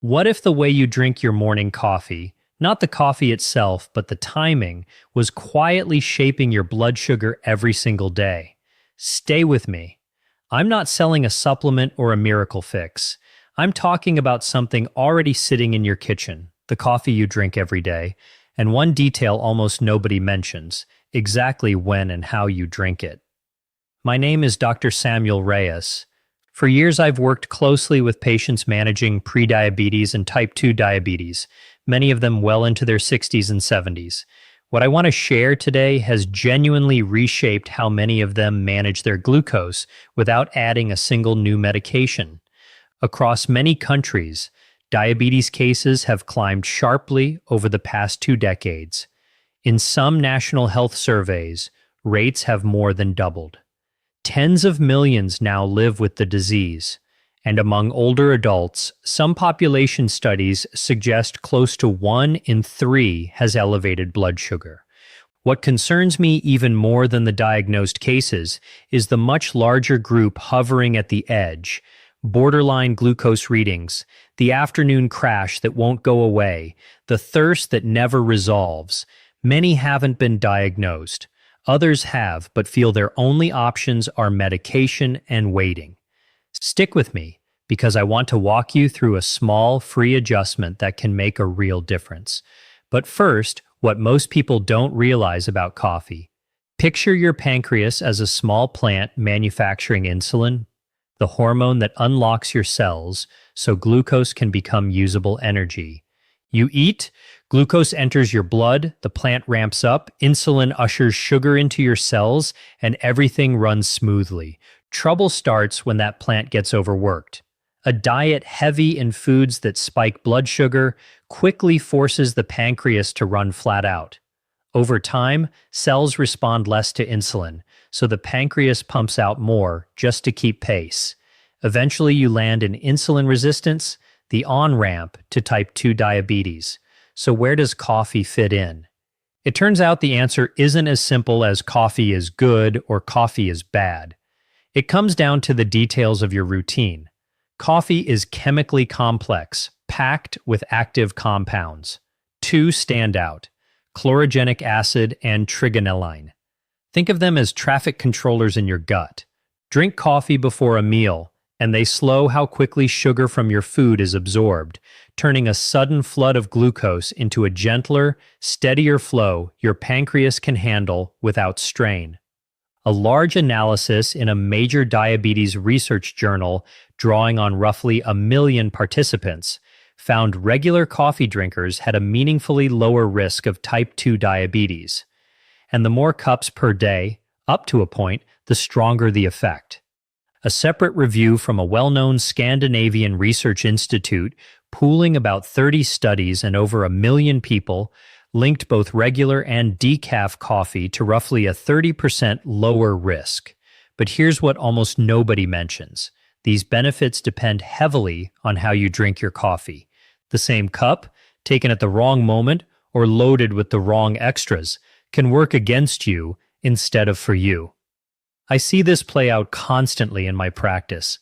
What if the way you drink your morning coffee, not the coffee itself, but the timing, was quietly shaping your blood sugar every single day? Stay with me. I'm not selling a supplement or a miracle fix. I'm talking about something already sitting in your kitchen, the coffee you drink every day, and one detail almost nobody mentions, exactly when and how you drink it. My name is Dr. Samuel Reyes. For years, I've worked closely with patients managing prediabetes and type 2 diabetes, many of them well into their 60s and 70s. What I want to share today has genuinely reshaped how many of them manage their glucose without adding a single new medication. Across many countries, diabetes cases have climbed sharply over the past 2 decades. In some national health surveys, rates have more than doubled. Tens of millions now live with the disease, and among older adults, some population studies suggest close to 1 in 3 has elevated blood sugar. What concerns me even more than the diagnosed cases is the much larger group hovering at the edge: borderline glucose readings, the afternoon crash that won't go away, the thirst that never resolves. Many haven't been diagnosed. Others have, but feel their only options are medication and waiting. Stick with me, because I want to walk you through a small, free adjustment that can make a real difference. But first, what most people don't realize about coffee. Picture your pancreas as a small plant manufacturing insulin, the hormone that unlocks your cells so glucose can become usable energy. You eat, glucose enters your blood, the plant ramps up, insulin ushers sugar into your cells, and everything runs smoothly. Trouble starts when that plant gets overworked. A diet heavy in foods that spike blood sugar quickly forces the pancreas to run flat out. Over time, cells respond less to insulin, so the pancreas pumps out more just to keep pace. Eventually, you land in insulin resistance, the on-ramp to type 2 diabetes. So where does coffee fit in? It turns out the answer isn't as simple as coffee is good or coffee is bad. It comes down to the details of your routine. Coffee is chemically complex, packed with active compounds. 2 stand out: chlorogenic acid and trigonelline. Think of them as traffic controllers in your gut. Drink coffee before a meal, and they slow how quickly sugar from your food is absorbed, turning a sudden flood of glucose into a gentler, steadier flow your pancreas can handle without strain. A large analysis in a major diabetes research journal, drawing on roughly 1 million participants, found regular coffee drinkers had a meaningfully lower risk of type 2 diabetes. And the more cups per day, up to a point, the stronger the effect. A separate review from a well-known Scandinavian research institute, pooling about 30 studies and over 1 million people, linked both regular and decaf coffee to roughly a 30% lower risk. But here's what almost nobody mentions. These benefits depend heavily on how you drink your coffee. The same cup, taken at the wrong moment or loaded with the wrong extras, can work against you instead of for you. I see this play out constantly in my practice.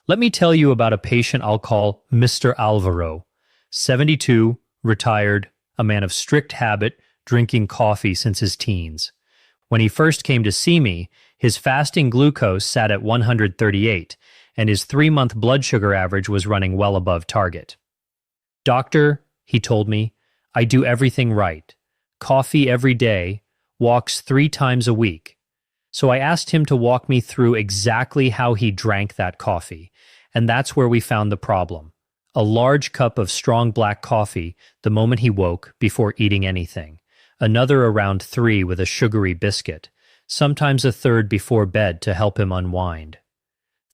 Let me tell you about a patient I'll call Mr. Alvaro, 72, retired, a man of strict habit, drinking coffee since his teens. When he first came to see me, his fasting glucose sat at 138, and his 3-month blood sugar average was running well above target. "Doctor," he told me, "I do everything right. Coffee every day, walks 3 times a week." So I asked him to walk me through exactly how he drank that coffee, and that's where we found the problem. A large cup of strong black coffee the moment he woke before eating anything, another around 3 with a sugary biscuit, sometimes a third before bed to help him unwind.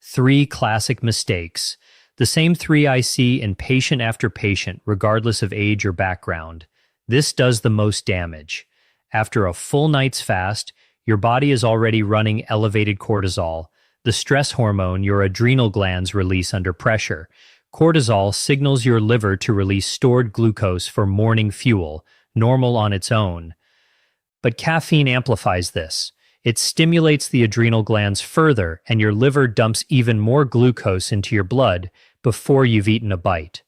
3 classic mistakes, the same 3 I see in patient after patient, regardless of age or background. This does the most damage. After a full night's fast, your body is already running elevated cortisol, the stress hormone your adrenal glands release under pressure. Cortisol signals your liver to release stored glucose for morning fuel, normal on its own. But caffeine amplifies this. It stimulates the adrenal glands further, and your liver dumps even more glucose into your blood before you've eaten a bite.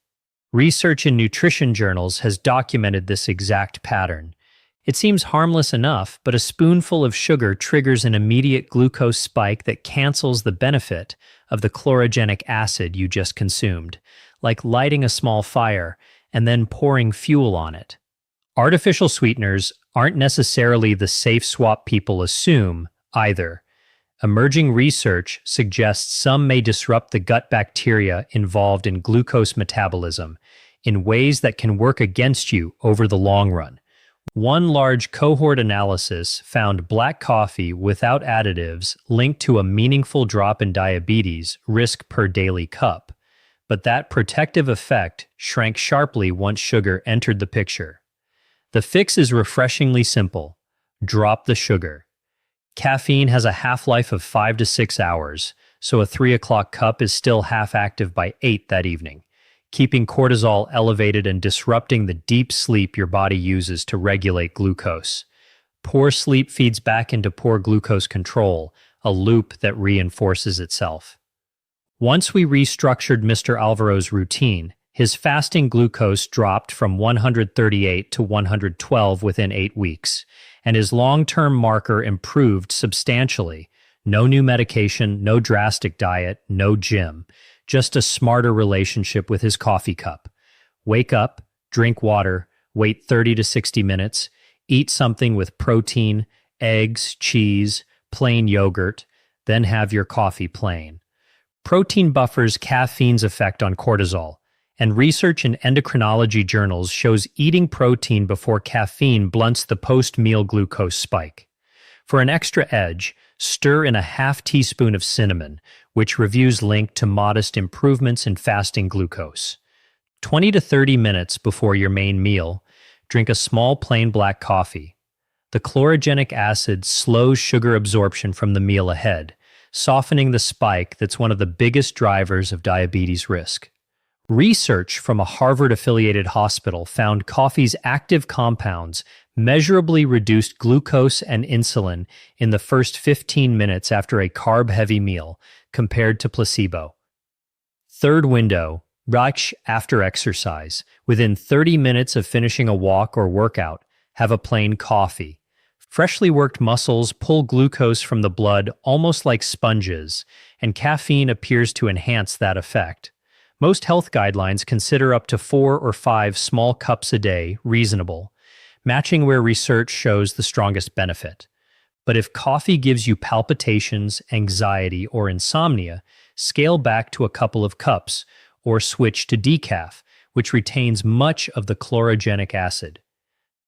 Research in nutrition journals has documented this exact pattern. It seems harmless enough, but a spoonful of sugar triggers an immediate glucose spike that cancels the benefit of the chlorogenic acid you just consumed, like lighting a small fire and then pouring fuel on it. Artificial sweeteners aren't necessarily the safe swap people assume, either. Emerging research suggests some may disrupt the gut bacteria involved in glucose metabolism in ways that can work against you over the long run. One large cohort analysis found black coffee without additives linked to a meaningful drop in diabetes risk per daily cup, but that protective effect shrank sharply once sugar entered the picture. The fix is refreshingly simple. Drop the sugar. Caffeine has a half-life of 5 to 6 hours, so a 3 o'clock cup is still half active by 8 that evening, keeping cortisol elevated and disrupting the deep sleep your body uses to regulate glucose. Poor sleep feeds back into poor glucose control, a loop that reinforces itself. Once we restructured Mr. Alvaro's routine, his fasting glucose dropped from 138 to 112 within 8 weeks, and his long-term marker improved substantially. No new medication, no drastic diet, no gym, just a smarter relationship with his coffee cup. Wake up, drink water, wait 30 to 60 minutes, eat something with protein, eggs, cheese, plain yogurt, then have your coffee plain. Protein buffers caffeine's effect on cortisol, and research in endocrinology journals shows eating protein before caffeine blunts the post-meal glucose spike. For an extra edge, stir in a half teaspoon of cinnamon, which reviews link to modest improvements in fasting glucose. 20 to 30 minutes before your main meal, drink a small plain black coffee. The chlorogenic acid slows sugar absorption from the meal ahead, softening the spike that's one of the biggest drivers of diabetes risk. Research from a Harvard-affiliated hospital found coffee's active compounds measurably reduced glucose and insulin in the first 15 minutes after a carb-heavy meal compared to placebo. Third window, rush after exercise. Within 30 minutes of finishing a walk or workout, have a plain coffee. Freshly worked muscles pull glucose from the blood almost like sponges, and caffeine appears to enhance that effect. Most health guidelines consider up to 4 or 5 small cups a day reasonable, matching where research shows the strongest benefit. But if coffee gives you palpitations, anxiety, or insomnia, scale back to a couple of cups or switch to decaf, which retains much of the chlorogenic acid.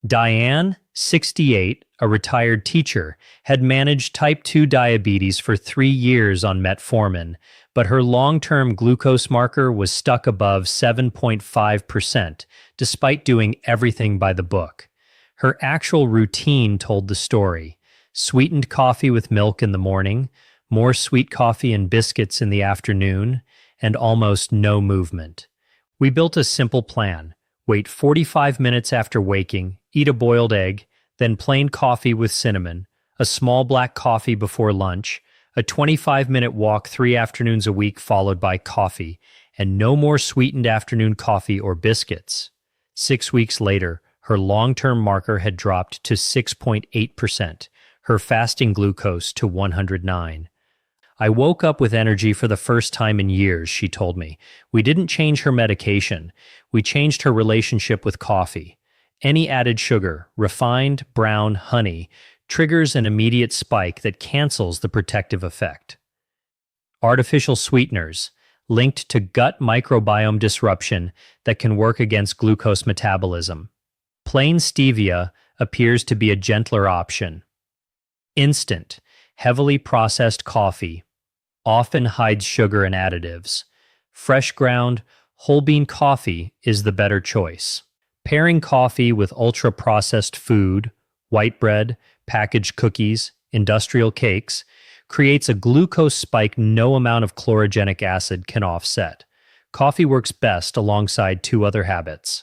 Diane, 68, a retired teacher, had managed type 2 diabetes for 3 years on metformin, but her long-term glucose marker was stuck above 7.5%, despite doing everything by the book. Her actual routine told the story. Sweetened coffee with milk in the morning, more sweet coffee and biscuits in the afternoon, and almost no movement. We built a simple plan. Wait 45 minutes after waking, eat a boiled egg, then plain coffee with cinnamon, a small black coffee before lunch, a 25-minute walk 3 afternoons a week followed by coffee, and no more sweetened afternoon coffee or biscuits. 6 weeks later, her long-term marker had dropped to 6.8%, her fasting glucose to 109. I woke up with energy for the first time in years, she told me. We didn't change her medication. We changed her relationship with coffee. Any added sugar, refined, brown, honey, triggers an immediate spike that cancels the protective effect. Artificial sweeteners, linked to gut microbiome disruption that can work against glucose metabolism. Plain stevia appears to be a gentler option. Instant, heavily processed coffee often hides sugar and additives. Fresh ground, whole bean coffee is the better choice. Pairing coffee with ultra-processed food, white bread, packaged cookies, industrial cakes, creates a glucose spike no amount of chlorogenic acid can offset. Coffee works best alongside 2 other habits.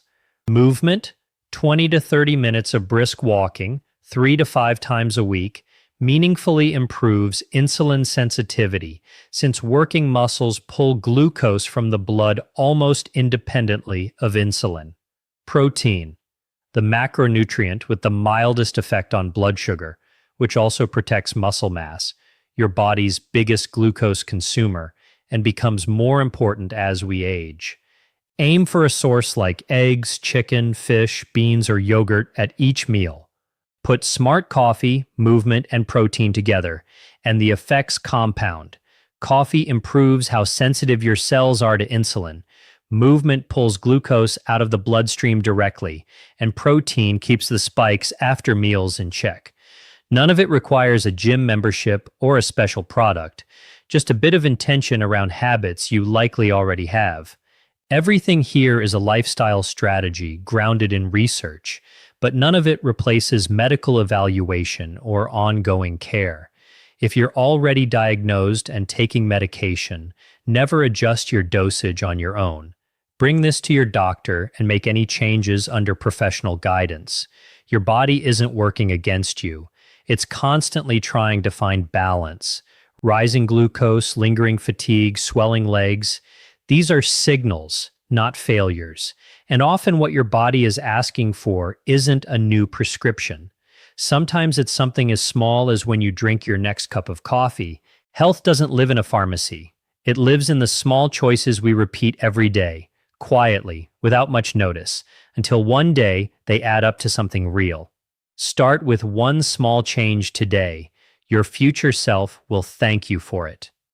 Movement, 20 to 30 minutes of brisk walking, 3 to 5 times a week, meaningfully improves insulin sensitivity since working muscles pull glucose from the blood almost independently of insulin. Protein, the macronutrient with the mildest effect on blood sugar, which also protects muscle mass, your body's biggest glucose consumer, and becomes more important as we age. Aim for a source like eggs, chicken, fish, beans, or yogurt at each meal. Put smart coffee, movement, and protein together, and the effects compound. Coffee improves how sensitive your cells are to insulin. Movement pulls glucose out of the bloodstream directly, and protein keeps the spikes after meals in check. None of it requires a gym membership or a special product, just a bit of intention around habits you likely already have. Everything here is a lifestyle strategy grounded in research, but none of it replaces medical evaluation or ongoing care. If you're already diagnosed and taking medication, never adjust your dosage on your own. Bring this to your doctor and make any changes under professional guidance. Your body isn't working against you. It's constantly trying to find balance. Rising glucose, lingering fatigue, swelling legs, these are signals, not failures. And often what your body is asking for isn't a new prescription. Sometimes it's something as small as when you drink your next cup of coffee. Health doesn't live in a pharmacy. It lives in the small choices we repeat every day, quietly, without much notice, until one day they add up to something real. Start with one small change today. Your future self will thank you for it.